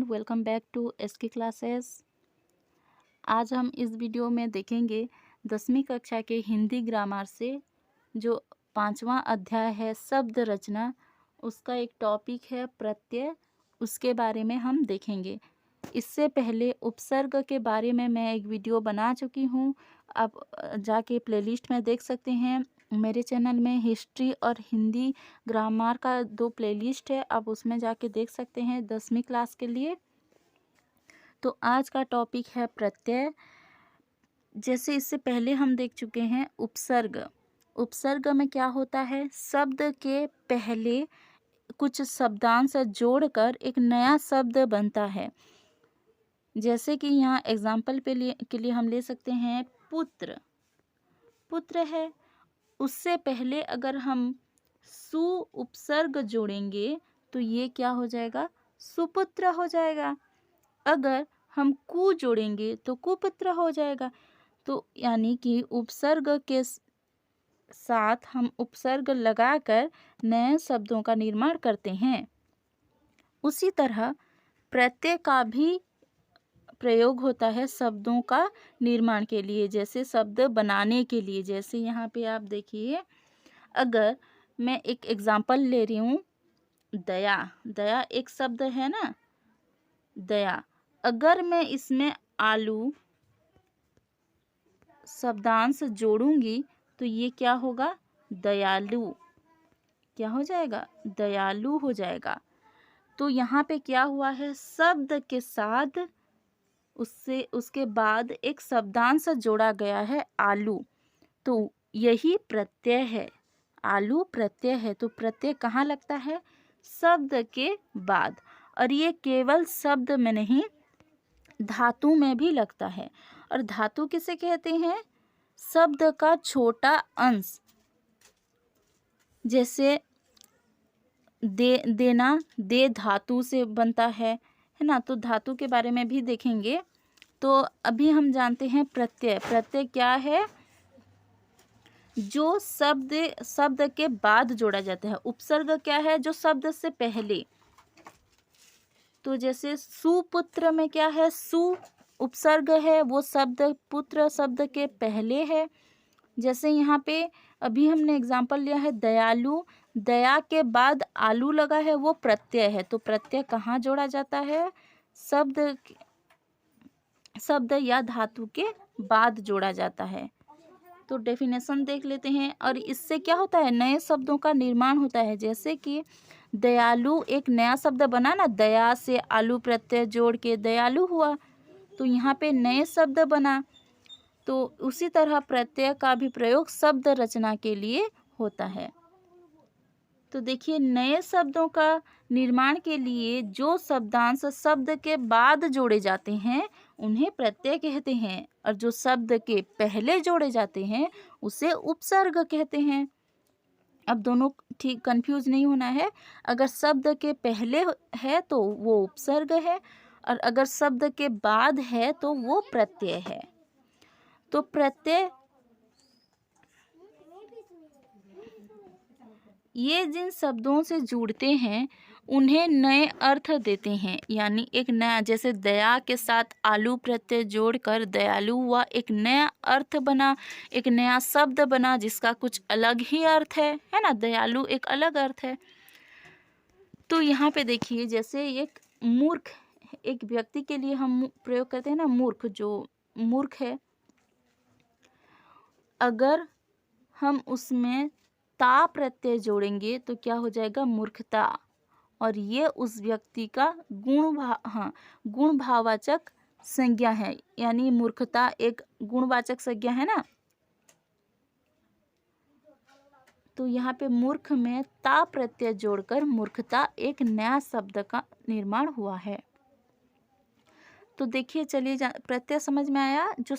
Welcome back to SK classes. आज हम इस वीडियो में देखेंगे 10वीं कक्षा के हिंदी ग्रामर से जो 5वां अध्याय है शब्द रचना, उसका एक टॉपिक है प्रत्यय। उसके बारे में हम देखेंगे। इससे पहले उपसर्ग के बारे में मैं एक वीडियो बना चुकी हूँ। आप जाके प्लेलिस्ट में देख सकते हैं। मेरे चैनल में हिस्ट्री और हिंदी ग्रामर का 2 प्लेलिस्ट है, आप उसमें जाके देख सकते हैं 10वीं क्लास के लिए। तो आज का टॉपिक है प्रत्यय। जैसे इससे पहले हम देख चुके हैं उपसर्ग। उपसर्ग में क्या होता है, शब्द के पहले कुछ शब्दांश जोड़कर एक नया शब्द बनता है। जैसे कि यहाँ एग्जाम्पल के लिए हम ले सकते हैं पुत्र। पुत्र है, उससे पहले अगर हम सु उपसर्ग जोड़ेंगे तो ये क्या हो जाएगा, सुपुत्र हो जाएगा। अगर हम कु जोड़ेंगे तो कुपुत्र हो जाएगा। तो यानी कि उपसर्ग के साथ हम उपसर्ग लगाकर नए शब्दों का निर्माण करते हैं। उसी तरह प्रत्यय का भी प्रयोग होता है शब्दों का निर्माण के लिए, जैसे शब्द बनाने के लिए। जैसे यहाँ पे आप देखिए, अगर मैं एक एग्जाम्पल ले रही हूँ, दया। दया एक शब्द है ना, दया। अगर मैं इसमें आलू शब्दांश जोड़ूंगी तो ये क्या होगा, दयालु। क्या हो जाएगा, दयालु हो जाएगा। तो यहाँ पे क्या हुआ है, शब्द के साथ उसके बाद एक शब्दांश जोड़ा गया है, आलू। तो यही प्रत्यय है, आलू प्रत्यय है। तो प्रत्यय कहाँ लगता है, शब्द के बाद। और ये केवल शब्द में नहीं, धातु में भी लगता है। और धातु किसे कहते हैं, शब्द का छोटा अंश। जैसे देना, दे धातु से बनता है ना। तो धातु के बारे में भी देखेंगे। तो अभी हम जानते हैं प्रत्यय। प्रत्यय क्या है, जो शब्द के बाद जोड़ा जाता है। उपसर्ग क्या है, जो शब्द से पहले। तो जैसे सुपुत्र में क्या है, सु उपसर्ग है, वो शब्द पुत्र शब्द के पहले है। जैसे यहाँ पे अभी हमने एग्जाम्पल लिया है दयालु, दया के बाद आलू लगा है, वो प्रत्यय है। तो प्रत्यय कहाँ जोड़ा जाता है, शब्द या धातु के बाद जोड़ा जाता है। तो डेफिनेशन देख लेते हैं। और इससे क्या होता है, नए शब्दों का निर्माण होता है। जैसे कि दयालु एक नया शब्द बना ना, दया से आलू प्रत्यय जोड़ के दयालु हुआ, तो यहाँ पे नए शब्द बना। तो उसी तरह प्रत्यय का भी प्रयोग शब्द रचना के लिए होता है। तो देखिए, नए शब्दों का निर्माण के लिए जो शब्दांश शब्द के बाद जोड़े जाते हैं उन्हें प्रत्यय कहते हैं, और जो शब्द के पहले जोड़े जाते हैं उसे उपसर्ग कहते हैं। अब दोनों ठीक कंफ्यूज नहीं होना है। अगर शब्द के पहले है तो वो उपसर्ग है, और अगर शब्द के बाद है तो वो प्रत्यय है। तो प्रत्यय ये जिन शब्दों से जुड़ते हैं उन्हें नए अर्थ देते हैं। यानी एक नया, जैसे दया के साथ आलू प्रत्यय जोड़कर दयालु हुआ, एक नया अर्थ बना, एक नया शब्द बना जिसका कुछ अलग ही अर्थ है ना। दयालु एक अलग अर्थ है। तो यहाँ पे देखिए, जैसे एक मूर्ख, एक व्यक्ति के लिए हम प्रयोग करते हैं ना, मूर्ख। जो मूर्ख है, अगर हम उसमें ता प्रत्यय जोड़ेंगे तो क्या हो जाएगा, मूर्खता। और ये उस व्यक्ति का गुणभाववाचक संज्ञा है। यानी मूर्खता एक गुणवाचक संज्ञा है ना। तो यहाँ पे मूर्ख में ता प्रत्यय जोड़कर मूर्खता एक नया शब्द का निर्माण हुआ है। तो देखिए, चलिए प्रत्यय समझ में आया। जो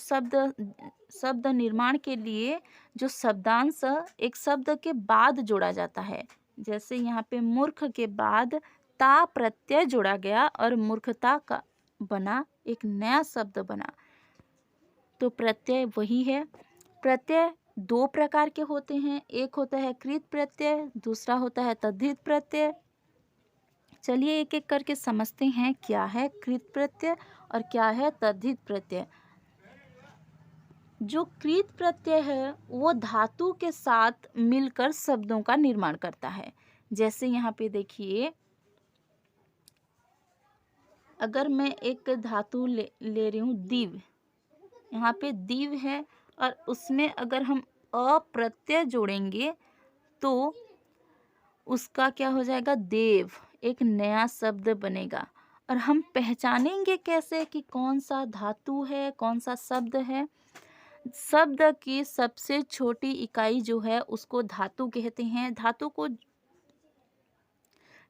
शब्द निर्माण के लिए जो शब्दांश एक शब्द के बाद जोड़ा जाता है। जैसे यहाँ पे मूर्ख के बाद ता प्रत्यय जोड़ा गया और मूर्खता का बना, एक नया शब्द बना। तो प्रत्यय वही है। प्रत्यय 2 प्रकार के होते हैं, एक होता है कृत प्रत्यय, दूसरा होता है तद्धित प्रत्यय। चलिए एक एक करके समझते हैं क्या है कृत प्रत्यय और क्या है तद्धित प्रत्यय। जो कृत प्रत्यय है वो धातु के साथ मिलकर शब्दों का निर्माण करता है। जैसे यहाँ पे देखिए, अगर मैं एक धातु ले रही हूँ दीव, यहाँ पे दीव है और उसमें अगर हम अ प्रत्यय जोड़ेंगे तो उसका क्या हो जाएगा, देव, एक नया शब्द बनेगा। और हम पहचानेंगे कैसे कि कौन सा धातु है, कौन सा शब्द है। शब्द की सबसे छोटी इकाई जो है उसको धातु कहते हैं। धातु को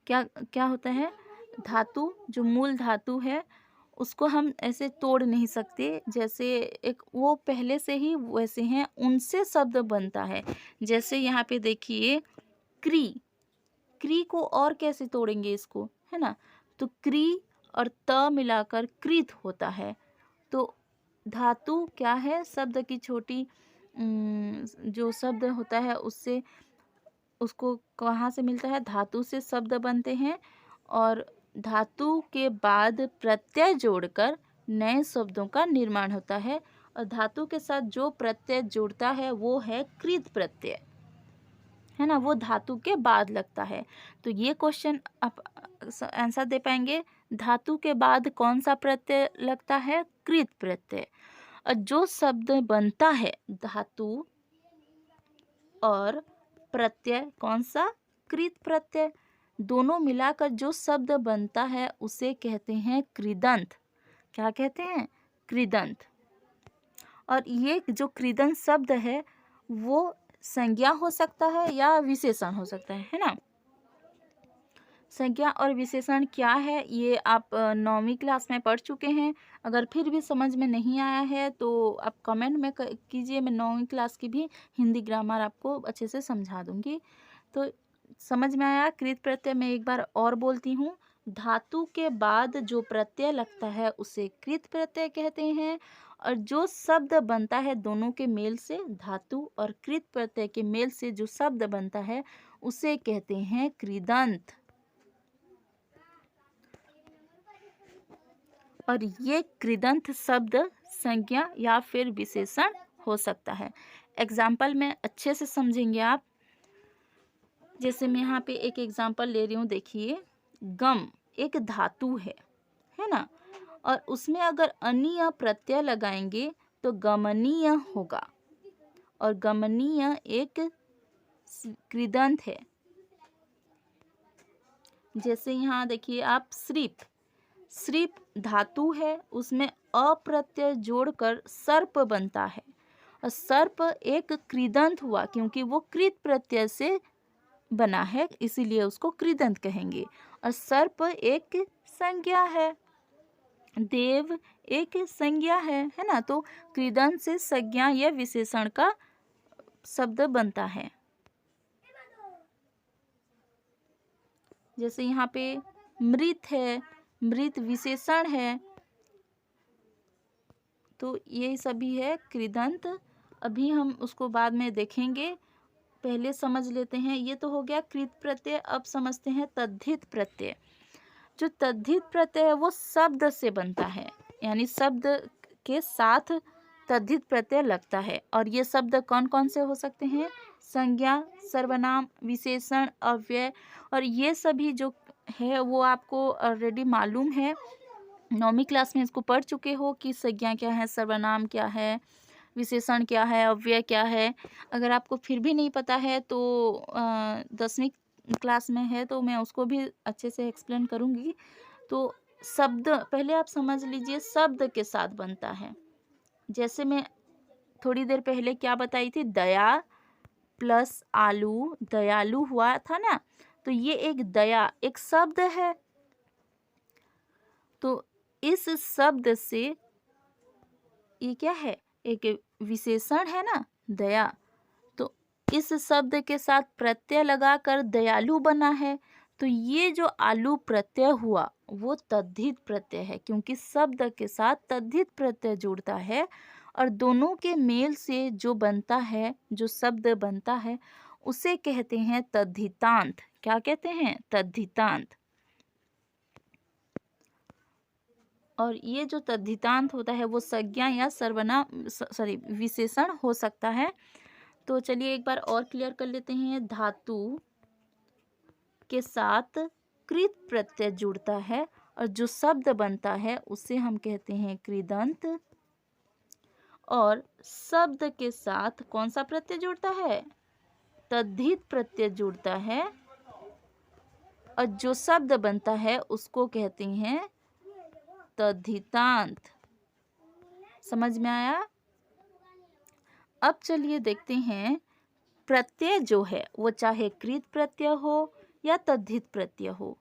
क्या क्या होता है, धातु जो मूल धातु है उसको हम ऐसे तोड़ नहीं सकते। जैसे एक वो पहले से ही वैसे हैं, उनसे शब्द बनता है। जैसे यहाँ पे देखिए क्री, क्री को और कैसे तोड़ेंगे इसको, है ना। तो क्री और त मिलाकर कृत होता है। तो धातु क्या है, शब्द की छोटी जो शब्द होता है उससे, उसको कहाँ से मिलता है, धातु से शब्द बनते हैं। और धातु के बाद प्रत्यय जोड़कर नए शब्दों का निर्माण होता है। और धातु के साथ जो प्रत्यय जुड़ता है वो है कृत प्रत्यय, है ना, वो धातु के बाद लगता है। तो ये क्वेश्चन आप आंसर दे पाएंगे, धातु के बाद कौन सा प्रत्यय लगता है, कृत प्रत्यय। और जो शब्द बनता है धातु और प्रत्यय कौन सा, कृत प्रत्यय, दोनों मिलाकर जो शब्द बनता है उसे कहते हैं कृदंत। क्या कहते हैं, कृदंत। और ये जो कृदंत शब्द है वो संज्ञा हो सकता है या विशेषण हो सकता है ना। संज्ञा और विशेषण क्या है ये आप 9वीं क्लास में पढ़ चुके हैं। अगर फिर भी समझ में नहीं आया है तो आप कमेंट में कीजिए, मैं 9वीं क्लास की भी हिंदी ग्रामर आपको अच्छे से समझा दूंगी। तो समझ में आया। कृत प्रत्यय मैं एक बार और बोलती हूँ, धातु के बाद जो प्रत्यय लगता है उसे कृत प्रत्यय कहते हैं। और जो शब्द बनता है दोनों के मेल से, धातु और कृत प्रत्यय के मेल से जो शब्द बनता है उसे कहते हैं कृदंत। और ये कृदंत शब्द संज्ञा या फिर विशेषण हो सकता है। एग्जाम्पल में अच्छे से समझेंगे आप। जैसे मैं यहाँ पे एक एग्जाम्पल ले रही हूँ, देखिए गम एक धातु है ना। और उसमें अगर अनीय प्रत्यय लगाएंगे तो गमनीय होगा। और गमनीय एक कृदंत है। जैसे यहाँ देखिए आप श्रीप, श्रीप धातु है, उसमें अप्रत्यय जोड़कर सर्प बनता है। और सर्प एक कृदंत हुआ क्योंकि वो कृत प्रत्यय से बना है, इसीलिए उसको कृदंत कहेंगे। और सर्प एक संज्ञा है, देव एक संज्ञा है ना। तो कृदंत से संज्ञा या विशेषण का शब्द बनता है। जैसे यहाँ पे मृत है, मृत विशेषण है। तो ये सभी है कृदंत। अभी हम उसको बाद में देखेंगे, पहले समझ लेते हैं। ये तो हो गया कृत प्रत्यय। अब समझते हैं तद्धित प्रत्यय। जो तद्धित प्रत्यय है वो शब्द से बनता है, यानी शब्द के साथ तद्धित प्रत्यय लगता है। और ये शब्द कौन कौन से हो सकते हैं, संज्ञा, सर्वनाम, विशेषण, अव्यय। और ये सभी जो है वो आपको ऑलरेडी मालूम है, 9वीं क्लास में इसको पढ़ चुके हो कि संज्ञा क्या है, सर्वनाम क्या है, विशेषण क्या है, अव्यय क्या है। अगर आपको फिर भी नहीं पता है तो 10वीं क्लास में है तो मैं उसको भी अच्छे से एक्सप्लेन करूँगी। तो शब्द पहले आप समझ लीजिए, शब्द के साथ बनता है। जैसे मैं थोड़ी देर पहले क्या बताई थी, दया प्लस आलू दयालु हुआ था ना। तो ये एक दया एक शब्द है। तो इस शब्द से ये क्या है, एक विशेषण है ना, दया। तो इस शब्द के साथ प्रत्यय लगाकर दयालु बना है। तो ये जो आलू प्रत्यय हुआ वो तद्धित प्रत्यय है, क्योंकि शब्द के साथ तद्धित प्रत्यय जुड़ता है। और दोनों के मेल से जो बनता है, जो शब्द बनता है उसे कहते हैं तद्धितांत। क्या कहते हैं, तद्धितांत। और ये जो तद्धितांत होता है वो संज्ञा या सर्वनाम विशेषण हो सकता है। तो चलिए एक बार और क्लियर कर लेते हैं। धातु के साथ कृत प्रत्यय जुड़ता है और जो शब्द बनता है उसे हम कहते हैं कृदंत। और शब्द के साथ कौन सा प्रत्यय जुड़ता है? तद्धित प्रत्यय जुड़ता है और जो शब्द बनता है उसको कहते हैं तद्धितांत। समझ में आया? अब चलिए देखते हैं प्रत्यय जो है वो चाहे कृत प्रत्यय हो या तद्धित प्रत्यय हो,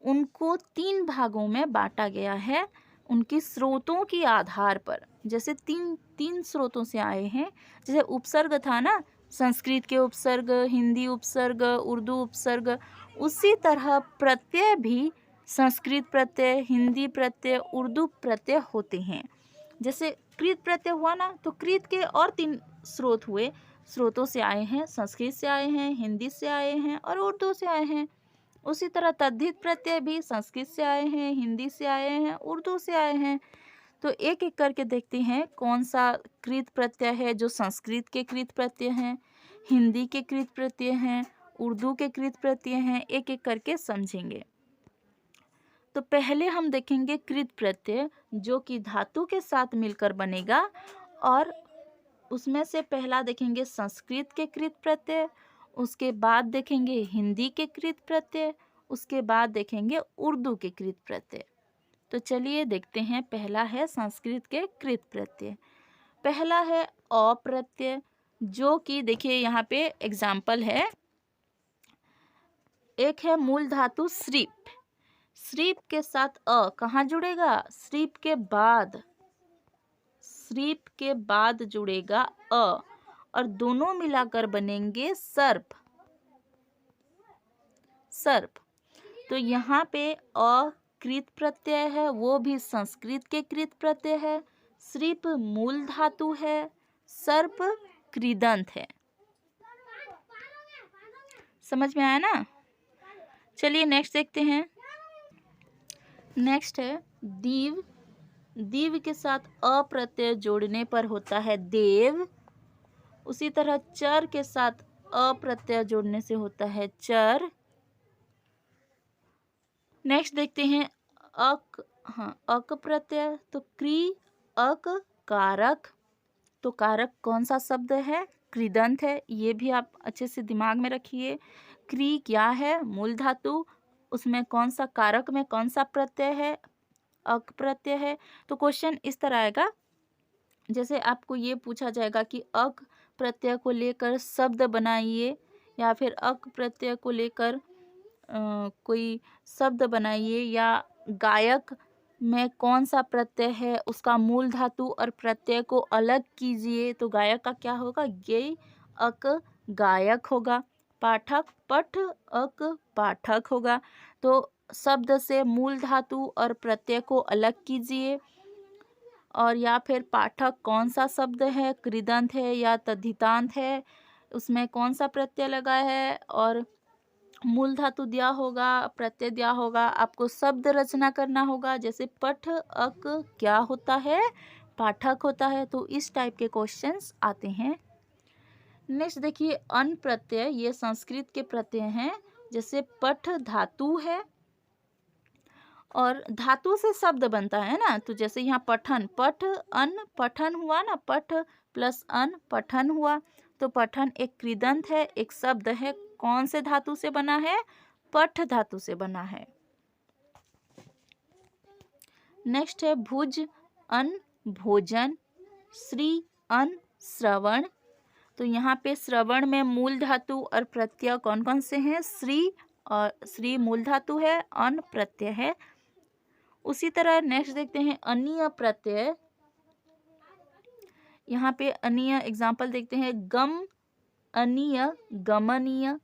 उनको 3 भागों में बांटा गया है उनकी स्रोतों के आधार पर। जैसे तीन स्रोतों से आए हैं। जैसे उपसर्ग था ना, संस्कृत के उपसर्ग, हिंदी उपसर्ग, उर्दू उपसर्ग, उसी तरह प्रत्यय भी संस्कृत प्रत्यय, हिंदी प्रत्यय, उर्दू प्रत्यय होते हैं। जैसे कृत प्रत्यय हुआ ना, तो कृत के और 3 स्रोत हुए, स्रोतों से आए हैं, संस्कृत से आए हैं, हिंदी से आए हैं और उर्दू से आए हैं। उसी तरह तद्धित प्रत्यय भी संस्कृत से आए हैं, हिंदी से आए हैं, उर्दू से आए हैं। तो एक एक करके देखते हैं कौन सा कृत प्रत्यय है जो संस्कृत के कृत प्रत्यय हैं, हिंदी के कृत प्रत्यय हैं, उर्दू के कृत प्रत्यय हैं, एक एक करके समझेंगे। तो पहले हम देखेंगे कृत प्रत्यय जो कि धातु के साथ मिलकर बनेगा, और उसमें से पहला देखेंगे संस्कृत के कृत प्रत्यय, उसके बाद देखेंगे हिंदी के कृत प्रत्यय, उसके बाद देखेंगे उर्दू के कृत प्रत्यय। तो चलिए देखते हैं। पहला है संस्कृत के कृत प्रत्यय। पहला है अ प्रत्यय, जो कि देखिए यहाँ पे एग्जाम्पल है। एक है मूल धातु श्रीप, श्रीप के साथ अ कहाँ जुड़ेगा? श्रीप के बाद जुड़ेगा अ, और दोनों मिलाकर बनेंगे सर्प। तो यहाँ पे अ कृत प्रत्यय है, वो भी संस्कृत के कृत प्रत्यय है। श्रीप मूल धातु है, सर्प कृदंत है। समझ में आया ना? चलिए नेक्स्ट देखते हैं। नेक्स्ट है दीव। दीव के साथ अ प्रत्यय जोड़ने पर होता है देव। उसी तरह चर के साथ अ प्रत्यय जोड़ने से होता है चर। नेक्स्ट देखते हैं अक प्रत्यय। तो क्री अक कारक। तो कारक कौन सा शब्द है? कृदंत है। ये भी आप अच्छे से दिमाग में रखिए। क्री क्या है? मूल धातु। उसमें कौन सा कारक में कौन सा प्रत्यय है? अक प्रत्यय है। तो क्वेश्चन इस तरह आएगा, जैसे आपको ये पूछा जाएगा कि अक प्रत्यय को लेकर शब्द बनाइए, या फिर अक प्रत्यय को लेकर कोई शब्द बनाइए, या गायक में कौन सा प्रत्यय है उसका मूल धातु और प्रत्यय को अलग कीजिए। तो गायक का क्या होगा? गे अक गायक होगा। पाठक पठ अक पाठक होगा। तो शब्द से मूल धातु और प्रत्यय को अलग कीजिए। और या फिर पाठक कौन सा शब्द है? कृदंत है या तद्धितांत है? उसमें कौन सा प्रत्यय लगा है और मूल धातु दिया होगा, प्रत्यय दिया होगा। आपको शब्द रचना करना होगा। जैसे पठ अक क्या होता है? पाठक होता है। तो इस टाइप के क्वेश्चंस आते हैं। नेक्स्ट देखिए अन प्रत्यय। ये संस्कृत के प्रत्यय हैं। जैसे पठ धातु है और धातु से शब्द बनता है ना, तो जैसे यहाँ पठन, पठ अन पठन हुआ ना, पठ प्लस अन पठन हुआ। तो पठन एक कृदंत है, एक शब्द है। कौन से धातु से बना है? पठ धातु से बना है। नेक्स्ट है भुज अन भोजन, श्री अन श्रवण। तो यहाँ पे श्रवण में मूल धातु और प्रत्यय कौन कौन से हैं? श्री, और श्री मूल धातु है, अन प्रत्यय है। उसी तरह नेक्स्ट देखते हैं अनीय प्रत्यय। यहाँ पे अनीय एग्जाम्पल देखते हैं। गम अनीय गमनीय,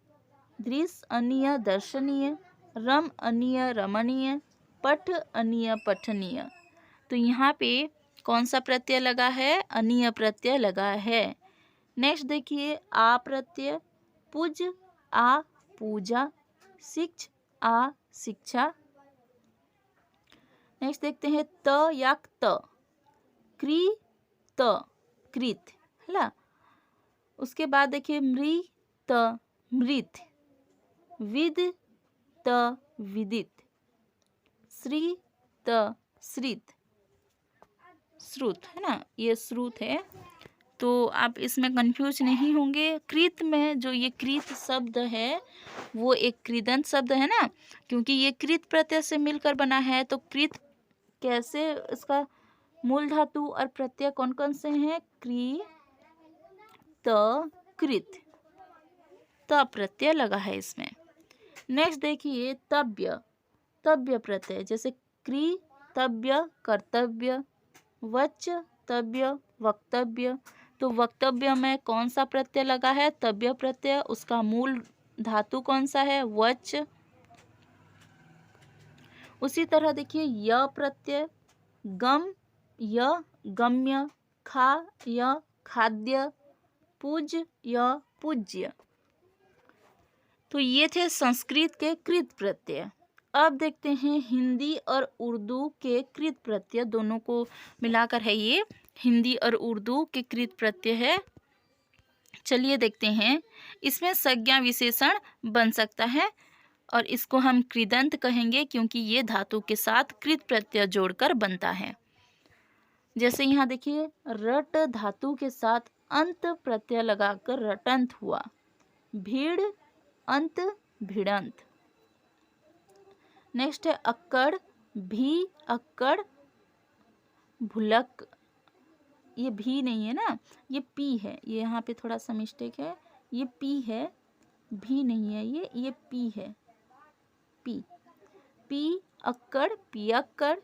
दृश्य अनीय दर्शनीय, रम अनीय रमणीय, पठ अनीय पठनीय। तो यहाँ पे कौन सा प्रत्यय लगा है? अनीय प्रत्यय लगा है। नेक्स्ट देखिए आ प्रत्यय। पूज आ पूजा, शिक्ष आ शिक्षा। नेक्स्ट देखते हैं त या त, क्री त, कृत, है ना। उसके बाद देखिए मृ त, मृत, विद त, विदित, श्री त, श्रित, श्रुत, है ना, ये श्रुत है। तो आप इसमें कंफ्यूज नहीं होंगे। कृत में जो ये कृत शब्द है वो एक कृदंत शब्द है ना, क्योंकि ये कृत प्रत्यय से मिलकर बना है। तो कृत कैसे, इसका मूल धातु और प्रत्यय कौन कौन से हैं? क्री त कृत, त प्रत्यय लगा है इसमें। नेक्स्ट देखिए तव्य, तव्य प्रत्यय, जैसे क्री तव्य, कर्तव्य, वच तव्य, वक्तव्य। तो वक्तव्य में कौन सा प्रत्यय लगा है? तव्य प्रत्यय। उसका मूल धातु कौन सा है? वच। उसी तरह देखिए य प्रत्यय, गम य, गम्य, खा य, खाद्य, पूज य, पूज्य। तो ये थे संस्कृत के कृत प्रत्यय। अब देखते हैं हिंदी और उर्दू के कृत प्रत्यय, दोनों को मिलाकर है ये, हिंदी और उर्दू के कृत प्रत्यय है। चलिए देखते हैं। इसमें संज्ञा विशेषण बन सकता है और इसको हम कृदंत कहेंगे, क्योंकि ये धातु के साथ कृत प्रत्यय जोड़कर बनता है। जैसे यहाँ देखिए रट धातु के साथ अंत प्रत्यय लगाकर रटंत हुआ, भीड़ अंत भिड़ंत। नेक्स्ट है अक्कड़, भी अक्कड़, भुलक, ये भी नहीं है ना, ये पी है, ये यहाँ पे थोड़ा सा मिस्टेक है, ये पी है, भी नहीं है, ये पी है, पी, पी अक्कड़, पियक्कड़,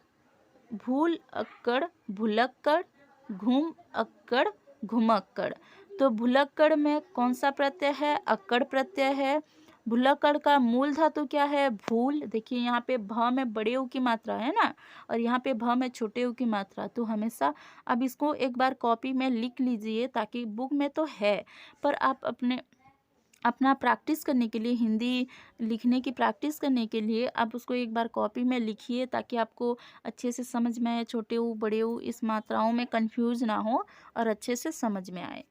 भूल अक्कड़, भुलक्कड़, घूम अक्कड़, घुमक्कड़। तो भुलक्कड़ में कौन सा प्रत्यय है? अक्कड़ प्रत्यय है। भुलक्कड़ का मूल धातु क्या है? भूल। देखिए यहाँ पे भ में बड़े ऊ की मात्रा है ना, और यहाँ पे भ में छोटे ऊ की मात्रा। तो हमेशा अब इसको एक बार कॉपी में लिख लीजिए, ताकि बुक में तो है पर आप अपना प्रैक्टिस करने के लिए, हिंदी लिखने की प्रैक्टिस करने के लिए आप उसको एक बार कॉपी में लिखिए, ताकि आपको अच्छे से समझ में आए। छोटे ऊ बड़े ऊ इस मात्राओं में कंफ्यूज ना हो और अच्छे से समझ में आए।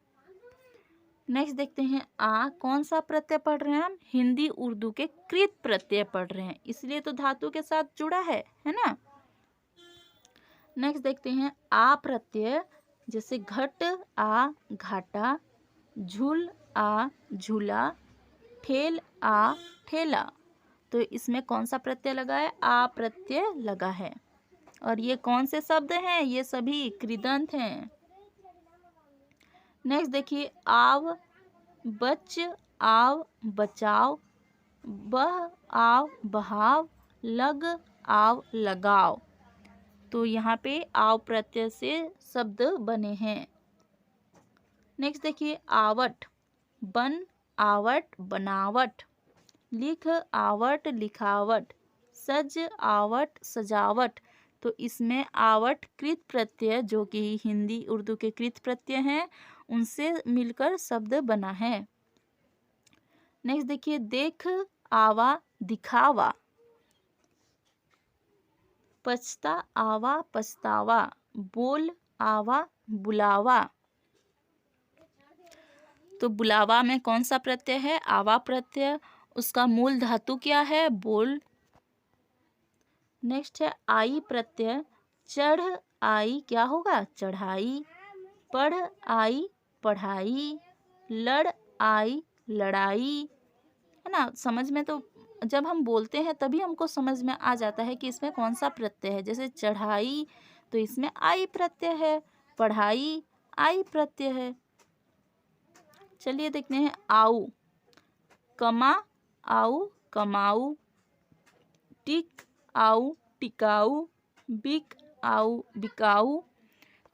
नेक्स्ट देखते हैं आ, कौन सा प्रत्यय पढ़ रहे हैं हम? हिंदी उर्दू के कृत प्रत्यय पढ़ रहे हैं, इसलिए तो धातु के साथ जुड़ा है ना। नेक्स्ट देखते हैं आ प्रत्यय, जैसे घट आ, घाटा, झूल आ, झूला, ठेल आ, ठेला। तो इसमें कौन सा प्रत्यय लगा है? आ प्रत्यय लगा है। और ये कौन से शब्द हैं? ये सभी कृदंत हैं। नेक्स्ट देखिए आव, बच आव, बचाव, बह आव, बहाव, लग आव, लगाव। तो यहाँ पे आव प्रत्यय से शब्द बने हैं। नेक्स्ट देखिए आवट, बन आवट, बनावट, लिख आवट, लिखावट, सज आवट, सजावट। तो इसमें आवट कृत प्रत्यय, जो कि हिंदी उर्दू के कृत प्रत्यय हैं, उनसे मिलकर शब्द बना है। नेक्स्ट देखिए देख आवा, दिखावा, पछता आवा, पछतावा, बोल आवा, बुलावा। तो बुलावा में कौन सा प्रत्यय है? आवा प्रत्यय। उसका मूल धातु क्या है? बोल। नेक्स्ट है आई प्रत्यय, चढ़ आई, क्या होगा? चढ़ाई, पढ़ आई, पढ़ाई, लड़ आई, लड़ाई, है ना। समझ में तो जब हम बोलते हैं तभी हमको समझ में आ जाता है कि इसमें कौन सा प्रत्यय है। जैसे चढ़ाई, तो इसमें आई प्रत्यय है, पढ़ाई आई प्रत्यय है। चलिए देखते हैं आऊ, कमा आऊ, कमाऊ, टिक आऊ, टिकाऊ, बिक आऊ, बिकाऊ।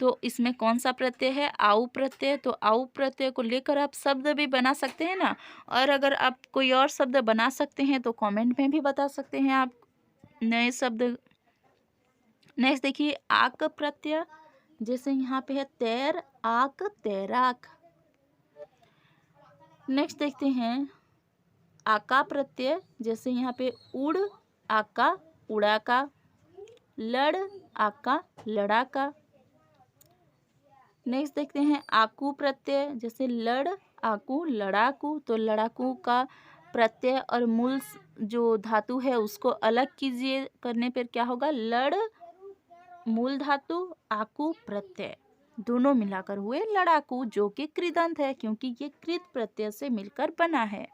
तो इसमें कौन सा प्रत्यय है? आऊ प्रत्यय। तो आऊ प्रत्यय को लेकर आप शब्द भी बना सकते हैं ना। और अगर आप कोई और शब्द बना सकते हैं तो कमेंट में भी बता सकते हैं आप नए शब्द। नेक्स्ट देखिए आक प्रत्यय, जैसे यहाँ पे है तैर आक, तैराक। नेक्स्ट देखते हैं आका प्रत्यय, जैसे यहाँ पे उड़ आका, उड़ाका, लड़ आका लड़ाका। नेक्स्ट देखते हैं आकू प्रत्यय, जैसे लड़ आकू लड़ाकू, तो लड़ाकू का प्रत्यय और मूल जो धातु है उसको अलग कीजिए, करने पर क्या होगा, लड़ मूल धातु आकू प्रत्यय, दोनों मिलाकर हुए लड़ाकू, जो कि कृदंत है क्योंकि ये कृत प्रत्यय से मिलकर बना है।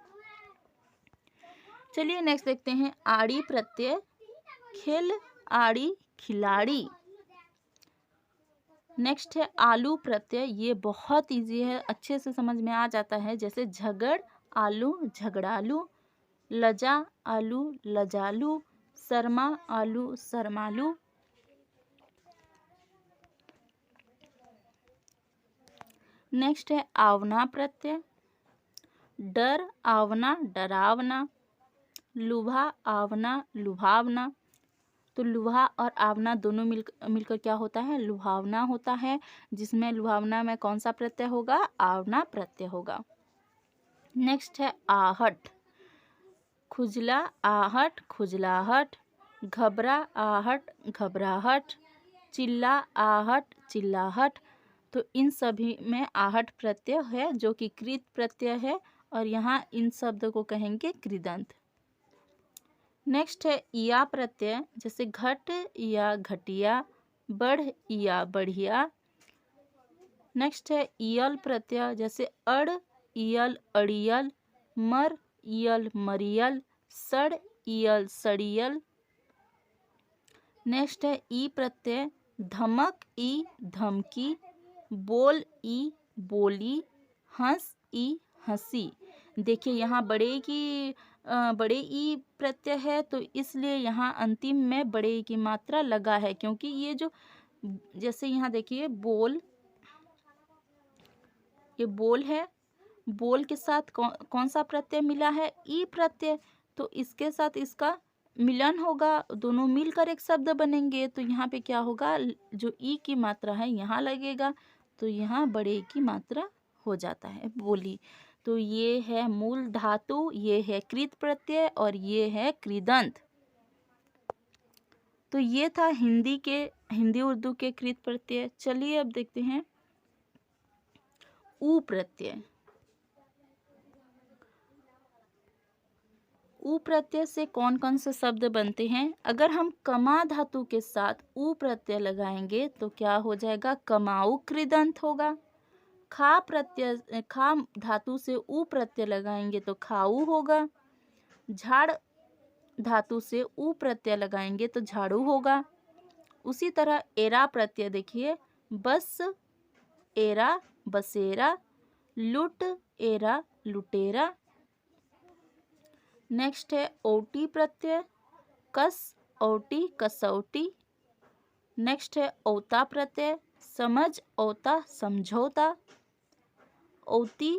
चलिए नेक्स्ट देखते हैं आड़ी प्रत्यय, खिल आड़ी खिलाड़ी। नेक्स्ट है आलू प्रत्यय, ये बहुत इजी है, अच्छे से समझ में आ जाता है, जैसे झगड़ आलू झगड़ालू, लजा आलू लजालू, शर्मा आलू शर्मालू। नेक्स्ट है आवना प्रत्यय, डर आवना डरावना, लुभा आवना लुभावना, तो लुभा और आवना दोनों मिलकर क्या होता है, लुभावना होता है, जिसमें लुभावना में कौन सा प्रत्यय होगा, आवना प्रत्यय होगा। नेक्स्ट है आहट, खुजला आहट खुजलाहट, घबरा आहट घबराहट, चिल्ला आहट चिल्लाहट, तो इन सभी में आहट प्रत्यय है जो कि कृत प्रत्यय है, और यहाँ इन शब्द को कहेंगे कृदंत। नेक्स्ट है या प्रत्यय, जैसे घट या घटिया, बढ़ या बढ़िया। नेक्स्ट है इयल प्रत्यय, जैसे अड़ इयल अड़ियल, मर इयल मरियल, सड़ इयल सड़ियल। नेक्स्ट है ई प्रत्यय, धमक ई धमकी, बोल ई बोली, हंस ई हंसी। देखिए यहाँ बड़े ई प्रत्यय है, तो इसलिए यहाँ अंतिम में बड़े ई की मात्रा लगा है, क्योंकि ये जो जैसे यहाँ देखिए बोल, ये बोल है, बोल के साथ कौन सा प्रत्यय मिला है, ई प्रत्यय, तो इसके साथ इसका मिलन होगा, दोनों मिलकर एक शब्द बनेंगे, तो यहाँ पे क्या होगा, जो ई की मात्रा है यहाँ लगेगा, तो यहाँ बड़े ई की मात्रा हो जाता है बोली। तो ये है मूल धातु, ये है कृत प्रत्यय और ये है कृदंत। तो ये था हिंदी उर्दू के कृत प्रत्यय। चलिए अब देखते हैं ऊ प्रत्यय। ऊ प्रत्यय से कौन कौन से शब्द बनते हैं, अगर हम कमा धातु के साथ ऊ प्रत्यय लगाएंगे तो क्या हो जाएगा, कमाऊ कृदंत होगा। खा धातु से ऊ प्रत्यय लगाएंगे तो खाऊ होगा। झाड़ धातु से ऊ प्रत्यय लगाएंगे तो झाड़ू होगा। उसी तरह एरा प्रत्यय देखिए, बस एरा बसेरा, लुट एरा लुटेरा। नेक्स्ट है ओटी प्रत्यय, कस ओटी कसौटी। नेक्स्ट है औता प्रत्यय, समझ औता समझौता। औती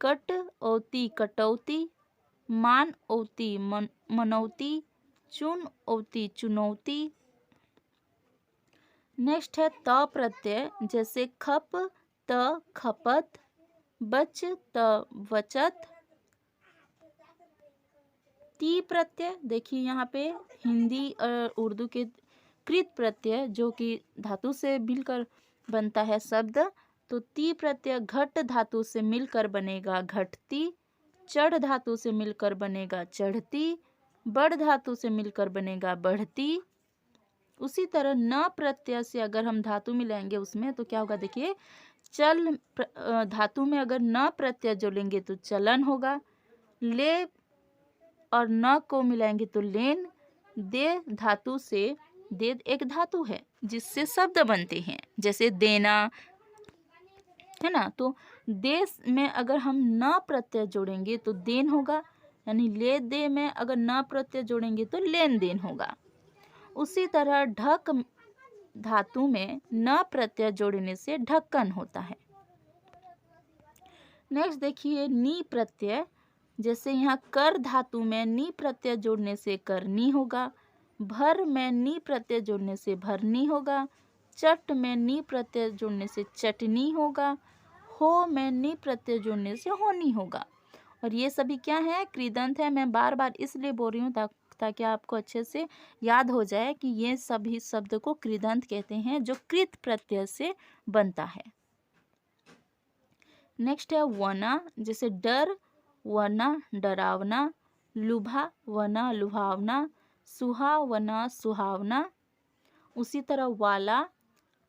कट औती कटौती, मान औती मनौती, चुन औती चुनौती। नेक्स्ट है त प्रत्यय, जैसे खप त खपत, बच त वचत। ती प्रत्यय देखिए यहाँ पे हिंदी और उर्दू के कृत प्रत्यय जो कि धातु से मिलकर बनता है शब्द, तो ती प्रत्यय घट धातु से मिलकर बनेगा घटती, चढ़ धातु से मिलकर बनेगा चढ़ती, बढ़ धातु से मिलकर बनेगा बढ़ती। उसी तरह न प्रत्यय से अगर हम धातु मिलाएंगे उसमें तो क्या होगा, देखिए चल धातु में अगर न प्रत्यय जोड़ेंगे तो चलन होगा। ले और न को मिलाएंगे तो लेन। दे धातु से, दे एक धातु है जिससे शब्द बनते हैं, जैसे देना है ना, तो देश में अगर हम न प्रत्यय जोड़ेंगे तो देन होगा, यानी ले दे में अगर न प्रत्यय जोड़ेंगे तो लेन देन होगा। उसी तरह ढक धातु में न प्रत्यय जोड़ने से ढक्कन होता है। नेक्स्ट देखिए नी प्रत्यय, जैसे यहाँ कर धातु में नी प्रत्यय जोड़ने से करनी होगा, भर में नी प्रत्यय जोड़ने से भरनी होगा, चट में नी प्रत्यय जोड़ने से चटनी होगा, हो में नी प्रत्यय जोड़ने से होनी होगा। और ये सभी क्या है, कृदंत है। मैं बार बार इसलिए बोल रही हूँ ताकि आपको अच्छे से याद हो जाए कि ये सभी शब्द को कृदंत कहते हैं जो कृत प्रत्यय से बनता है। नेक्स्ट है वना, जैसे डर, वना डरावना, लुभा वना लुभावना, सुहावना सुहावना। उसी तरह वाला,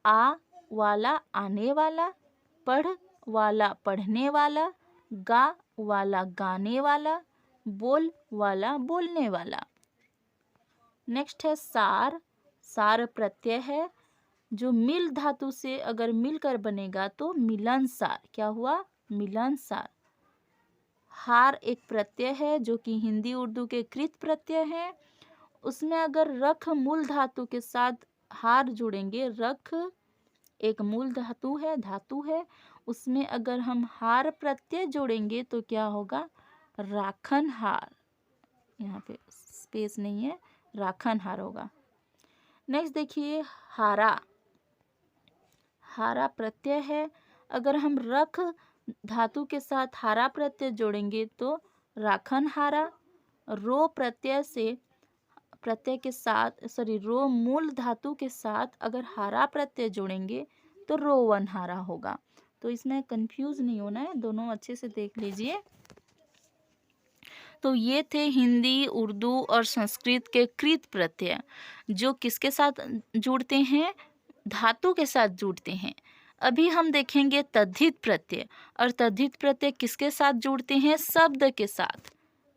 आ वाला आने वाला, पढ़ वाला पढ़ने वाला, गा वाला गाने वाला, बोल वाला बोलने वाला। नेक्स्ट है सार, सार प्रत्यय है जो मिल धातु से अगर मिलकर बनेगा तो मिलनसार। क्या हुआ? मिलनसार। हार एक प्रत्यय है जो कि हिंदी उर्दू के कृत प्रत्यय है। उसमें अगर रख मूल धातु के साथ हार जुड़ेंगे, रख एक मूल धातु है, उसमें अगर हम हार प्रत्यय जोड़ेंगे तो क्या होगा? राखन हार। यहाँ पे स्पेस नहीं है, राखन हार होगा। नेक्स्ट देखिए हारा, हारा प्रत्यय है। अगर हम रख धातु के साथ हारा प्रत्यय जोड़ेंगे तो राखन हारा। रो प्रत्यय के साथ रो मूल धातु के साथ अगर हारा प्रत्यय जोड़ेंगे तो रोवन हारा होगा। तो इसमें कंफ्यूज नहीं होना है, दोनों अच्छे से देख लीजिए। तो ये थे हिंदी, उर्दू और संस्कृत के कृत प्रत्यय जो किसके साथ जुड़ते हैं? धातु के साथ जुड़ते हैं। अभी हम देखेंगे तद्धित प्रत्यय, और तद्धित प्रत्यय किसके साथ जुड़ते हैं? शब्द के साथ।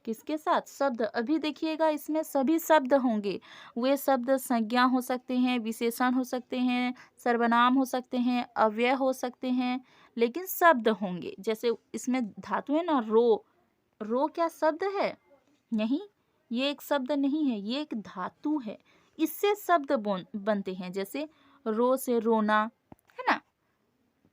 किसके साथ? शब्द। अभी देखिएगा इसमें सभी शब्द होंगे। वे शब्द संज्ञा हो सकते हैं, विशेषण हो सकते हैं, सर्वनाम हो सकते हैं, अव्यय हो सकते हैं, लेकिन शब्द होंगे। जैसे इसमें धातु है ना रो, रो क्या शब्द है? नहीं, ये एक शब्द नहीं है, ये एक धातु है। इससे शब्द बनते हैं। जैसे रो से रोना, है ना,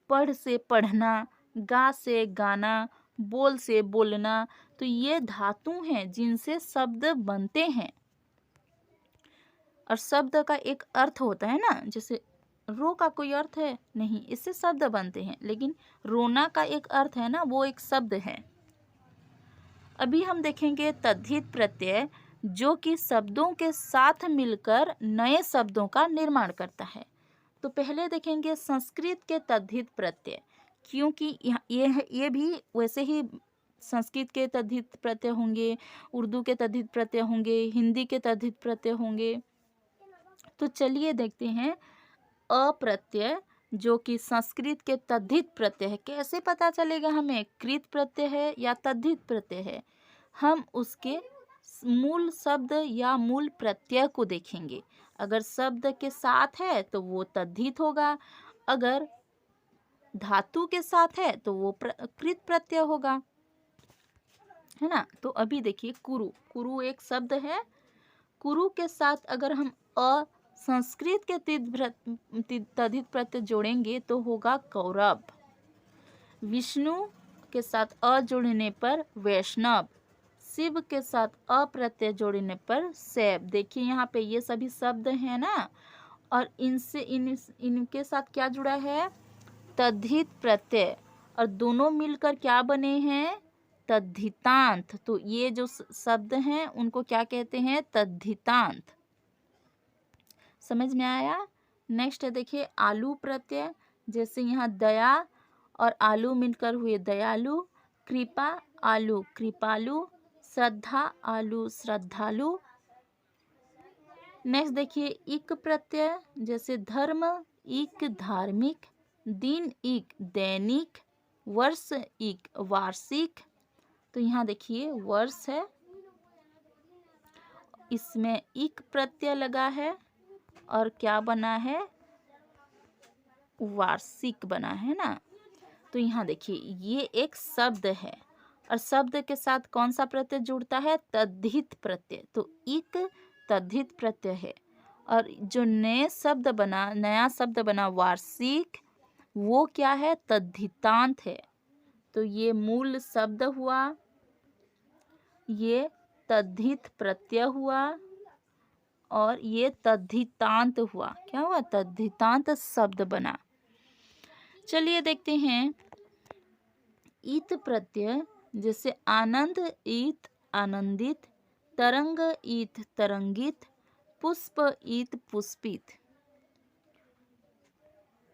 पढ़ से पढ़ना, गा से गाना, बोल से बोलना। तो ये धातु हैं जिनसे शब्द बनते हैं। और शब्द का एक अर्थ होता है ना, जैसे रो का कोई अर्थ है नहीं, इससे शब्द बनते हैं। लेकिन रोना का एक अर्थ है ना, वो एक शब्द है। अभी हम देखेंगे तद्धित प्रत्यय जो कि शब्दों के साथ मिलकर नए शब्दों का निर्माण करता है। तो पहले देखेंगे संस्कृत के तद्धित प्रत्यय, क्योंकि ये भी वैसे ही संस्कृत के तद्धित प्रत्यय होंगे, उर्दू के तद्धित प्रत्यय होंगे, हिंदी के तद्धित प्रत्यय होंगे। तो चलिए देखते हैं अप्रत्यय जो कि संस्कृत के तद्धित प्रत्यय है। कैसे पता चलेगा हमें कृत प्रत्यय है या तद्धित प्रत्यय है? हम उसके मूल शब्द या मूल प्रत्यय को देखेंगे। अगर शब्द के साथ है तो वो तद्धित होगा, अगर धातु के साथ है तो वो कृत प्रत्यय होगा, है ना। तो अभी देखिए कुरु, कुरु एक शब्द है। कुरु के साथ अगर हम संस्कृत के तद्धित प्रत्यय जोड़ेंगे तो होगा कौरव। विष्णु के साथ अ जोड़ने पर वैष्णव, शिव के साथ अप्रत्यय जोड़ने पर शैव। देखिए यहाँ पे ये सभी शब्द हैं ना, और इनके साथ क्या जुड़ा है? तद्धित प्रत्यय, और दोनों मिलकर क्या बने हैं? तद्धितांत। तो ये जो शब्द हैं उनको क्या कहते हैं? तद्धितांत। समझ में आया? नेक्स्ट है देखिए आलू प्रत्यय, जैसे यहाँ दया और आलू मिलकर हुए दयालु, कृपा आलू कृपालु, श्रद्धा आलू श्रद्धालु। नेक्स्ट देखिए इक प्रत्यय, जैसे धर्म इक धार्मिक, दिन इक दैनिक, वर्ष इक वार्षिक। तो यहाँ देखिए वर्ष है, इसमें इक प्रत्यय लगा है और क्या बना है? वार्षिक बना है ना। तो यहाँ देखिए ये एक शब्द है, और शब्द के साथ कौन सा प्रत्यय जुड़ता है? तद्धित प्रत्यय। तो इक तद्धित प्रत्यय है, और जो नया शब्द बना वार्षिक, वो क्या है? तद्धितांत है। तो ये मूल शब्द हुआ, ये तद्धित प्रत्यय हुआ, और ये तद्धितांत हुआ। क्या हुआ? तद्धितांत शब्द बना। चलिए देखते हैं इत प्रत्यय, जैसे आनंद इत आनंदित, तरंग ईत तरंगित, पुष्प ईत पुष्पित।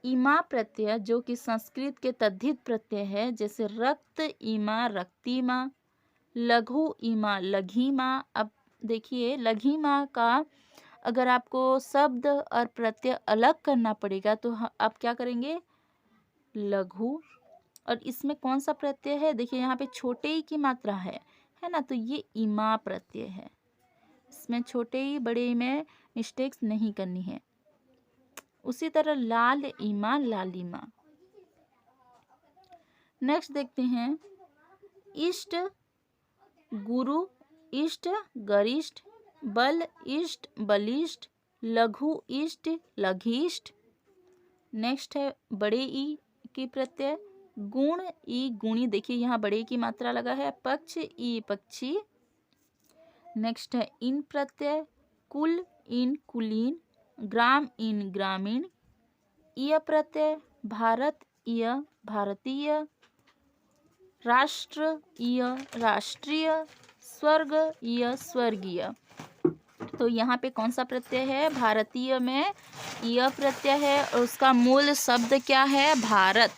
ईमा प्रत्यय जो कि संस्कृत के तद्धित प्रत्यय है, जैसे रक्त ईमा रक्तिमा, लघु ईमा लघिमा। अब देखिए लघिमा का अगर आपको शब्द और प्रत्यय अलग करना पड़ेगा तो आप क्या करेंगे, लघु। और इसमें कौन सा प्रत्यय है, देखिए यहाँ पे छोटे ई की मात्रा है ना, तो ये ईमा प्रत्यय है। इसमें छोटे ई बड़े ई में मिस्टेक्स नहीं करनी है। उसी तरह लाल ईमा लालिमा। नेक्स्ट देखते हैं, इष्ट गुरु इष्ट गरिष्ठ, बल इष्ट बलिष्ठ, लघु इष्ट लघिष्ठ। नेक्स्ट है बड़े ई की प्रत्यय, गुण ई गुणी, देखिए यहाँ बड़े की मात्रा लगा है, पक्ष ई पक्षी। नेक्स्ट है इन प्रत्यय, कुल इन कुलीन, ग्राम इन ग्रामीण। इय प्रत्यय, भारत इय भारतीय, राष्ट्र इय राष्ट्रीय, स्वर्ग इय स्वर्गीय। तो यहाँ पे कौन सा प्रत्यय है, भारतीय में इय प्रत्यय है और उसका मूल शब्द क्या है, भारत।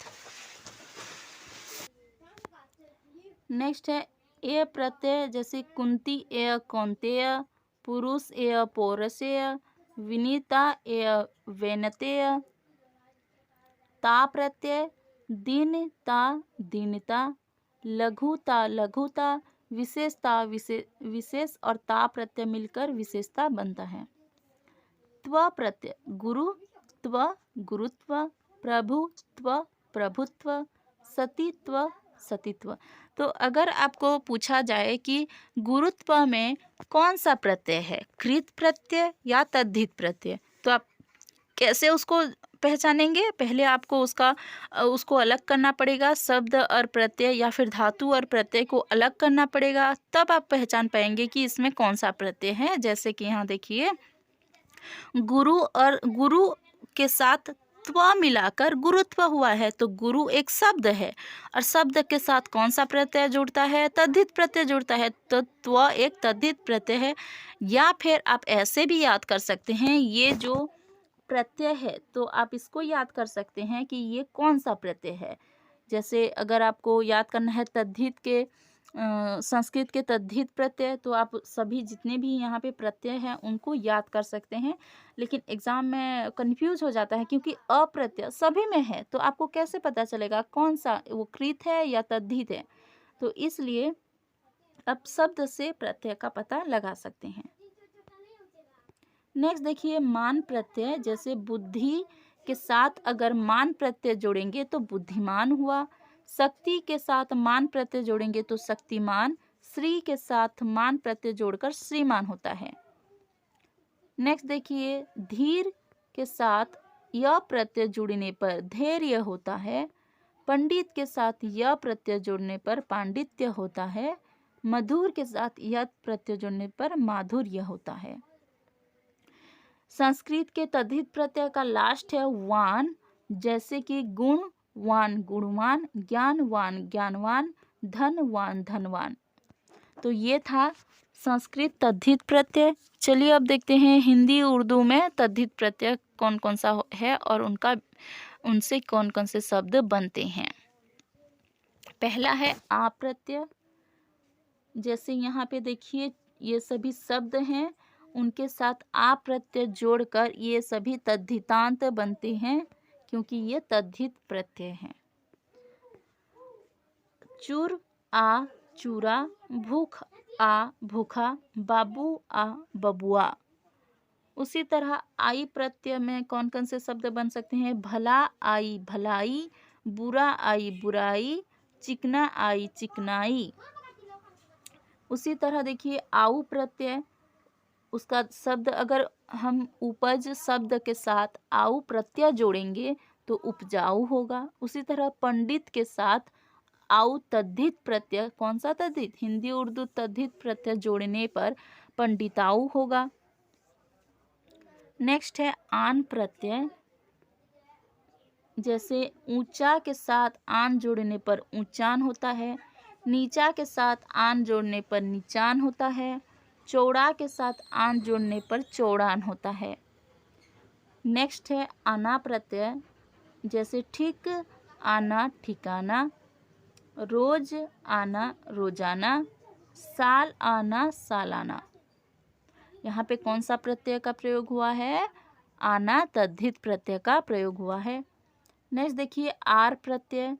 नेक्स्ट है ए प्रत्यय, जैसे कुंती ए कौंतेय, पुरुष ए पौरसेय, विनीता ए वैनतेय। ता प्रत्यय, दिन ता दीनता, लघुता लघुता, विशेषता विशेष और ता प्रत्यय मिलकर विशेषता बनता है। त्व प्रत्यय, गुरुत्व गुरुत्व, प्रभुत्व प्रभुत्व, सतीत्व सतीत्व। तो अगर आपको पूछा जाए कि गुरुत्व में कौन सा प्रत्यय है, कृत प्रत्यय या तद्धित प्रत्यय, तो आप कैसे उसको पहचानेंगे, पहले आपको उसको अलग करना पड़ेगा, शब्द और प्रत्यय या फिर धातु और प्रत्यय को अलग करना पड़ेगा, तब आप पहचान पाएंगे कि इसमें कौन सा प्रत्यय है। जैसे कि यहाँ देखिए, गुरु और गुरु के साथ त्व मिलाकर गुरुत्व हुआ है, तो गुरु एक शब्द है और शब्द के साथ कौन सा प्रत्यय जुड़ता है, तद्धित प्रत्यय जुड़ता है, तो त्व एक तद्धित प्रत्यय है। या फिर आप ऐसे भी याद कर सकते हैं, ये जो प्रत्यय है तो आप इसको याद कर सकते हैं कि ये कौन सा प्रत्यय है। जैसे अगर आपको याद करना है तद्धित के संस्कृत के तद्धित प्रत्यय, तो आप सभी जितने भी यहाँ पे प्रत्यय हैं उनको याद कर सकते हैं। लेकिन एग्जाम में कंफ्यूज हो जाता है क्योंकि अप्रत्यय सभी में है, तो आपको कैसे पता चलेगा कौन सा वो कृत है या तद्धित है। तो इसलिए अब शब्द से प्रत्यय का पता लगा सकते हैं। नेक्स्ट देखिए, मान प्रत्यय, जैसे बुद्धि के साथ अगर मान प्रत्यय जोड़ेंगे तो बुद्धिमान हुआ, शक्ति के साथ मान प्रत्यय जोड़ेंगे तो शक्तिमान, श्री के साथ मान प्रत्यय जोड़कर श्रीमान होता है। नेक्स्ट देखिए, धीर के साथ य प्रत्यय जुड़ने पर धैर्य होता है, पंडित के साथ य प्रत्यय जोड़ने पर पांडित्य होता है, मधुर के साथ य प्रत्यय जोड़ने पर माधुर्य होता है। संस्कृत के तद्धित प्रत्यय का लास्ट है वान, जैसे कि गुणवान गुणवान, ज्ञानवान ज्ञानवान, धनवान धनवान। तो ये था संस्कृत तद्धित प्रत्यय। चलिए अब देखते हैं हिंदी उर्दू में तद्धित प्रत्यय कौन कौन सा है और उनसे कौन कौन से शब्द बनते हैं। पहला है आ प्रत्यय, जैसे यहाँ पे देखिए ये सभी शब्द हैं, उनके साथ आ प्रत्यय जोड़कर ये सभी तद्धितांत बनते हैं क्योंकि ये तद्धित प्रत्यय हैं। चूर आ चूरा, भूख आ भूखा, बाबू आ बबुआ। उसी तरह आई प्रत्यय में कौन कौन से शब्द बन सकते हैं, भला आई भलाई, बुरा आई बुराई, चिकना आई चिकनाई। उसी तरह देखिए आऊ प्रत्यय, उसका शब्द अगर हम उपज शब्द के साथ आऊ प्रत्यय जोड़ेंगे तो उपजाऊ होगा। उसी तरह पंडित के साथ आऊ तद्धित प्रत्यय, कौन सा तद्धित, हिंदी उर्दू तद्धित प्रत्यय जोड़ने पर पंडिताऊ होगा। नेक्स्ट है आन प्रत्यय, जैसे ऊंचा के साथ आन जोड़ने पर ऊंचान होता है, नीचा के साथ आन जोड़ने पर नीचान होता है, चौड़ा के साथ आन जोड़ने पर चौड़ान होता है। नेक्स्ट है आना प्रत्यय, जैसे ठीक आना ठिकाना, रोज आना रोजाना, साल आना सालाना। यहाँ पे कौन सा प्रत्यय का प्रयोग हुआ है? आना तद्धित प्रत्यय का प्रयोग हुआ है। नेक्स्ट देखिए आर प्रत्यय,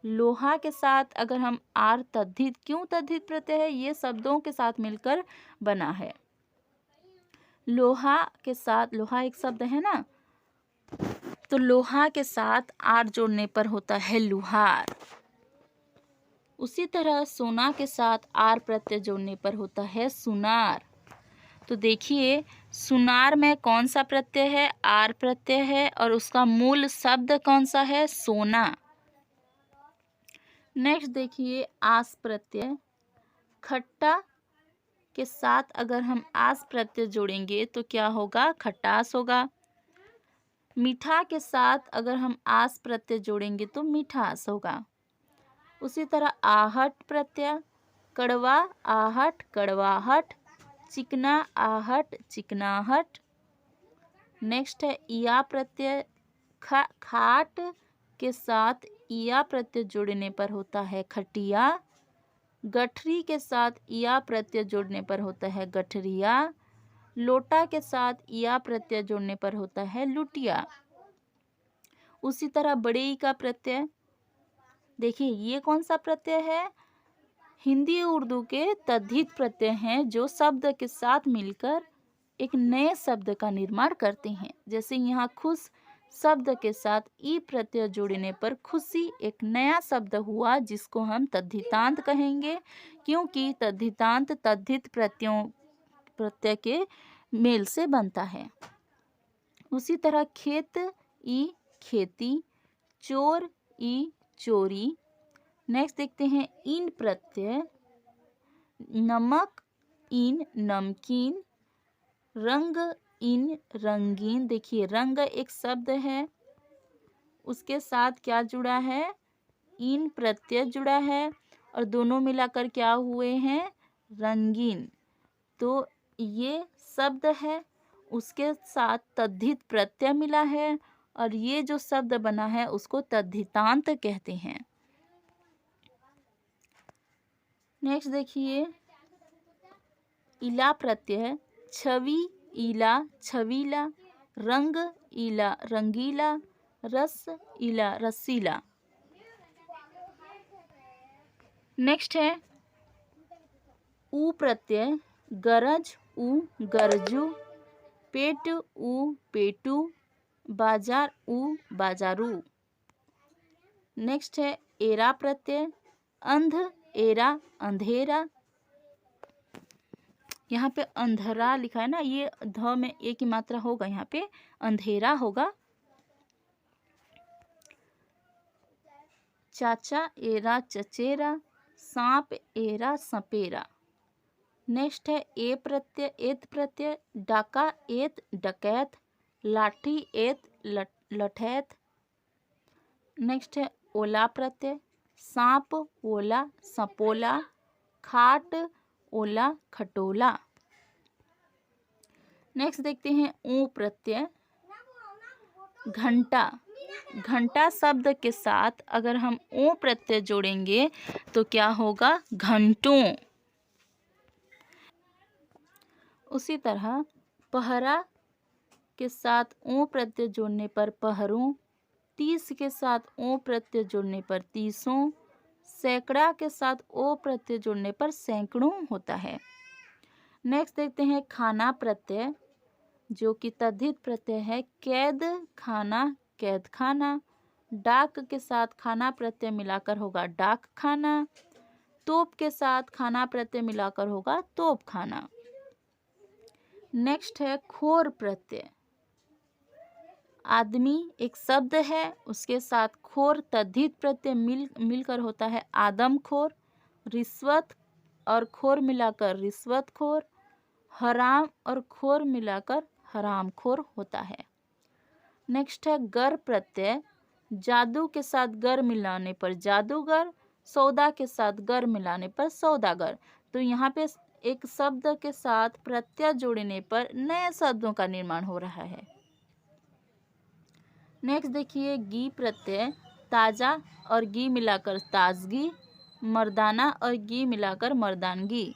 लोहा के साथ अगर हम आर तद्धित, क्यों तद्धित प्रत्यय है? ये शब्दों के साथ मिलकर बना है। लोहा के साथ, लोहा एक शब्द है ना, तो लोहा के साथ आर जोड़ने पर होता है लुहार। उसी तरह सोना के साथ आर प्रत्यय जोड़ने पर होता है सुनार। तो देखिए सुनार में कौन सा प्रत्यय है? आर प्रत्यय है और उसका मूल शब्द कौन सा है? सोना। नेक्स्ट देखिए आस प्रत्यय, खट्टा के साथ अगर हम आस प्रत्यय जोड़ेंगे तो क्या होगा? खटास होगा। मीठा के साथ अगर हम आस प्रत्यय जोड़ेंगे तो मिठास होगा। उसी तरह आहट प्रत्यय, कड़वा आहट कड़वाहट, चिकना आहट चिकनाहट। नेक्स्ट है इया प्रत्यय, खाट के साथ इया प्रत्यय जोड़ने पर होता है खटिया, गठरी के साथ इया प्रत्यय जोड़ने पर होता है गठरिया, लोटा के साथ इया प्रत्यय जोड़ने पर होता है लुटिया। उसी तरह बड़े ई का प्रत्यय, देखिए ये कौन सा प्रत्यय है? हिंदी उर्दू के तद्धित प्रत्यय हैं जो शब्द के साथ मिलकर एक नए शब्द का निर्माण करते हैं। जैसे यहाँ खुश शब्द के साथ ई प्रत्यय जोड़ने पर खुशी एक नया शब्द हुआ जिसको हम तद्धितांत कहेंगे, क्योंकि तद्धितांत तद्धित प्रत्यय के मेल से बनता है। उसी तरह खेत ई खेती, चोर ई चोरी। नेक्स्ट देखते हैं इन प्रत्यय, नमक इन नमकीन, रंग इन रंगीन। देखिए रंग एक शब्द है, उसके साथ क्या जुड़ा है? इन प्रत्यय जुड़ा है और दोनों मिलाकर क्या हुए हैं? रंगीन। तो ये शब्द है, उसके साथ तद्धित प्रत्यय मिला है और ये जो शब्द बना है उसको तद्धितांत कहते हैं। नेक्स्ट देखिए इला प्रत्यय, छवि इला छवीला, रंग इला रंगीला, रस इला रसीला। नेक्स्ट है उ प्रत्यय, गरज उ गरजू, पेट उ पेटू, बाजार उ बाजारू। नेक्स्ट है एरा प्रत्यय, अंध एरा अंधेरा। यहाँ पे अंधेरा लिखा है ना, ये ध में एक ही मात्रा होगा, यहाँ पे अंधेरा होगा। चाचा एरा चचेरा, सांप एरा सपेरा। नेक्स्ट है ए प्रत्यय एत प्रत्यय, डाका एत डकैत, लाठी एत लठैत। नेक्स्ट है ओला प्रत्यय, सांप ओला सपोला, खाट ओला खटोला। नेक्स्ट देखते हैं ऊ प्रत्यय, घंटा। घंटा शब्द के साथ अगर हम ओ प्रत्यय जोड़ेंगे तो क्या होगा? घंटों। उसी तरह पहरा के साथ ओ प्रत्यय जोड़ने पर पहरों, 30 के साथ ओ प्रत्यय जोड़ने पर तीसों, सैकड़ा के साथ ओ प्रत्यय जोड़ने पर सैकड़ों होता है। नेक्स्ट देखते हैं खाना प्रत्यय, जो कि तद्धित प्रत्यय है, कैद खाना कैद खाना, डाक के साथ खाना प्रत्यय मिलाकर होगा डाक खाना, तोप के साथ खाना प्रत्यय मिलाकर होगा तोप खाना। नेक्स्ट है खोर प्रत्यय, आदमी एक शब्द है, उसके साथ खोर तद्धित प्रत्यय मिलकर होता है आदमखोर, रिश्वत और खोर मिलाकर रिश्वतखोर, हराम और खोर मिलाकर हरामखोर होता है। नेक्स्ट है गर प्रत्यय, जादू के साथ गर मिलाने पर जादूगर, सौदा के साथ गर मिलाने पर सौदागर। तो यहाँ पे एक शब्द के साथ प्रत्यय जोड़ने पर नए शब्दों का निर्माण हो रहा है। नेक्स्ट देखिए गी प्रत्यय, ताजा और गी मिलाकर ताजगी, मर्दाना और गी मिलाकर मर्दानगी।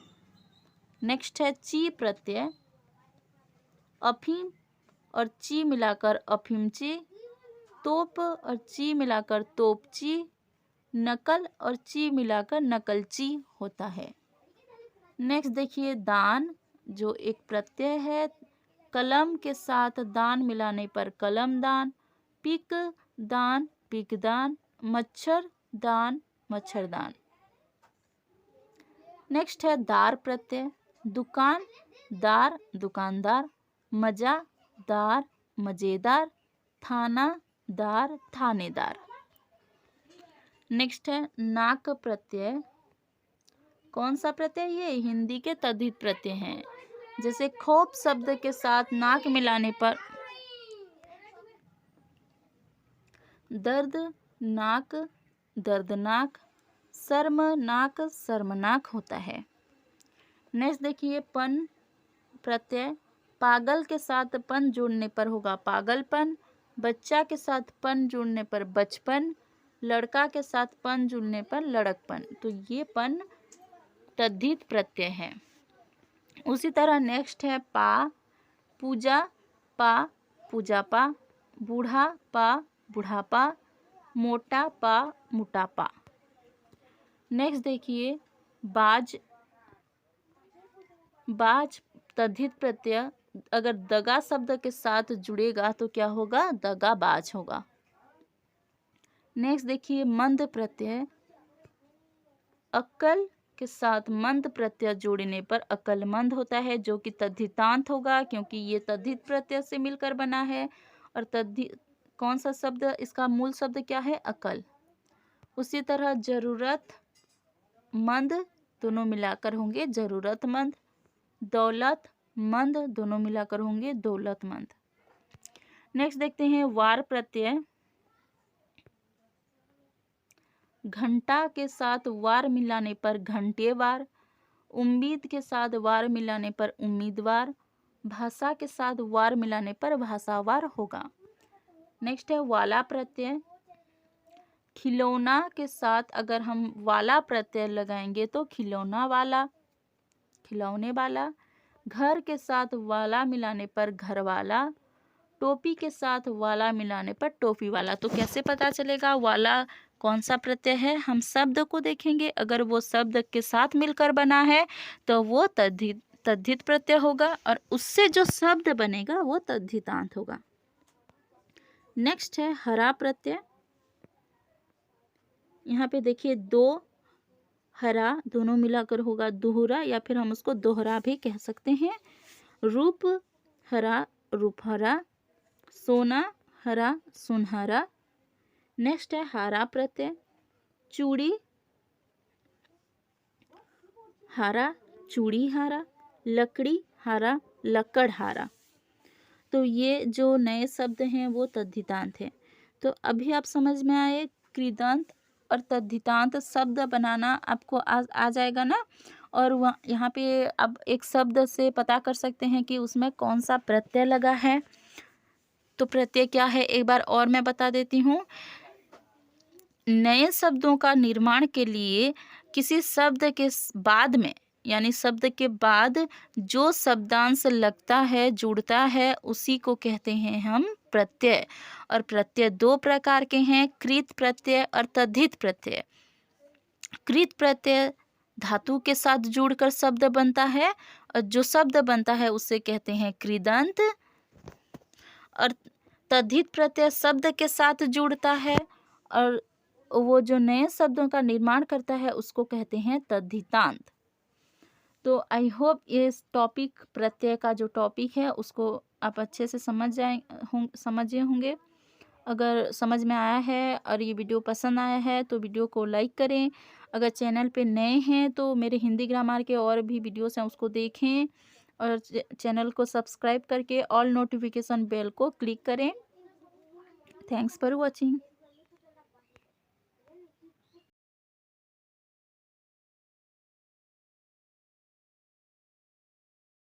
नेक्स्ट है ची प्रत्यय, अफीम और ची मिलाकर अफीमची, तोप और ची मिलाकर तोपची, नकल और ची मिलाकर नकलची होता है। नेक्स्ट देखिए दान, जो एक प्रत्यय है, कलम के साथ दान मिलाने पर कलमदान, पिक दान पिकदान, मच्छर दान मच्छरदान। नेक्स्ट है दार प्रत्यय, दुकान दार दुकानदार, मजा दार मजेदार, थाना दार थानेदार। नेक्स्ट है नाक प्रत्यय, कौन सा प्रत्यय? ये हिंदी के तद्धित प्रत्यय हैं। जैसे खोप शब्द के साथ नाक मिलाने पर दर्द नाक दर्दनाक, शर्म नाक शर्मनाक होता है। नेक्स्ट देखिए पन प्रत्यय, पागल के साथ पन जोड़ने पर होगा पागलपन, बच्चा के साथ पन जोड़ने पर बचपन, लड़का के साथ पन जुड़ने पर लड़कपन। तो ये पन तद्धित प्रत्यय है। उसी तरह नेक्स्ट है पा, पूजा पा पूजापा, बूढ़ा पा बुढ़ापा, मोटा पा मोटापा। नेक्स्ट देखिए बाज, बाज तद्धित प्रत्यय अगर दगा शब्द के साथ जुड़ेगा तो क्या होगा? दगाबाज होगा। नेक्स्ट देखिए मंद प्रत्यय, अक्ल के साथ मंद प्रत्यय जोड़ने पर अक्लमंद होता है, जो कि तद्धितांत होगा क्योंकि ये तद्धित प्रत्यय से मिलकर बना है। और तद्धित कौन सा शब्द, इसका मूल शब्द क्या है? अकल। उसी तरह जरूरत मंद दोनों मिलाकर होंगे जरूरतमंद, दौलत मंद दोनों मिलाकर होंगे दौलतमंद। नेक्स्ट देखते हैं वार प्रत्यय, घंटा के साथ वार मिलाने पर घंटेवार, उम्मीद के साथ वार मिलाने पर उम्मीदवार, भाषा के साथ वार मिलाने पर भाषावार होगा। नेक्स्ट है वाला प्रत्यय, खिलौना के साथ अगर हम वाला प्रत्यय लगाएंगे तो खिलौना वाला खिलौने वाला, घर के साथ वाला मिलाने पर घर वाला, टोपी के साथ वाला मिलाने पर टोपी वाला। तो कैसे पता चलेगा वाला कौन सा प्रत्यय है? हम शब्द को देखेंगे, अगर वो शब्द के साथ मिलकर बना है तो वो तद्धित प्रत्यय होगा और उससे जो शब्द बनेगा वो तद्धितांत होगा। नेक्स्ट है हरा प्रत्यय, यहाँ पे देखिए दो हरा दोनों मिलाकर होगा दोहरा, या फिर हम उसको दोहरा भी कह सकते हैं। रूप हरा रूप हरा, सोना हरा सुनहरा। नेक्स्ट है हारा प्रत्यय, चूड़ी हारा चूड़ी हारा, लकड़ी हारा लकड़ हारा। तो ये जो नए शब्द हैं वो तद्धितांत हैं। तो अभी आप समझ में आए कृदंत और तद्धितांत शब्द बनाना आपको आ जाएगा ना। और वह यहाँ पे अब एक शब्द से पता कर सकते हैं कि उसमें कौन सा प्रत्यय लगा है। तो प्रत्यय क्या है एक बार और मैं बता देती हूँ। नए शब्दों का निर्माण के लिए किसी शब्द के बाद में, यानी शब्द के बाद जो शब्दांश लगता है जुड़ता है उसी को कहते हैं हम प्रत्यय। और प्रत्यय दो प्रकार के हैं, कृत प्रत्यय और तद्धित प्रत्यय। कृत प्रत्यय धातु के साथ जुड़कर शब्द बनता है और जो शब्द बनता है उसे कहते हैं कृदंत। और तद्धित प्रत्यय शब्द के साथ जुड़ता है और वो जो नए शब्दों का निर्माण करता है उसको कहते हैं तद्धितांत। तो आई होप ये टॉपिक प्रत्यय का जो टॉपिक है उसको आप अच्छे से समझे होंगे। अगर समझ में आया है और ये वीडियो पसंद आया है तो वीडियो को लाइक करें। अगर चैनल पे नए हैं तो मेरे हिंदी ग्रामर के और भी वीडियोस हैं उसको देखें और चैनल को सब्सक्राइब करके ऑल नोटिफिकेशन बेल को क्लिक करें। Thanks for watching.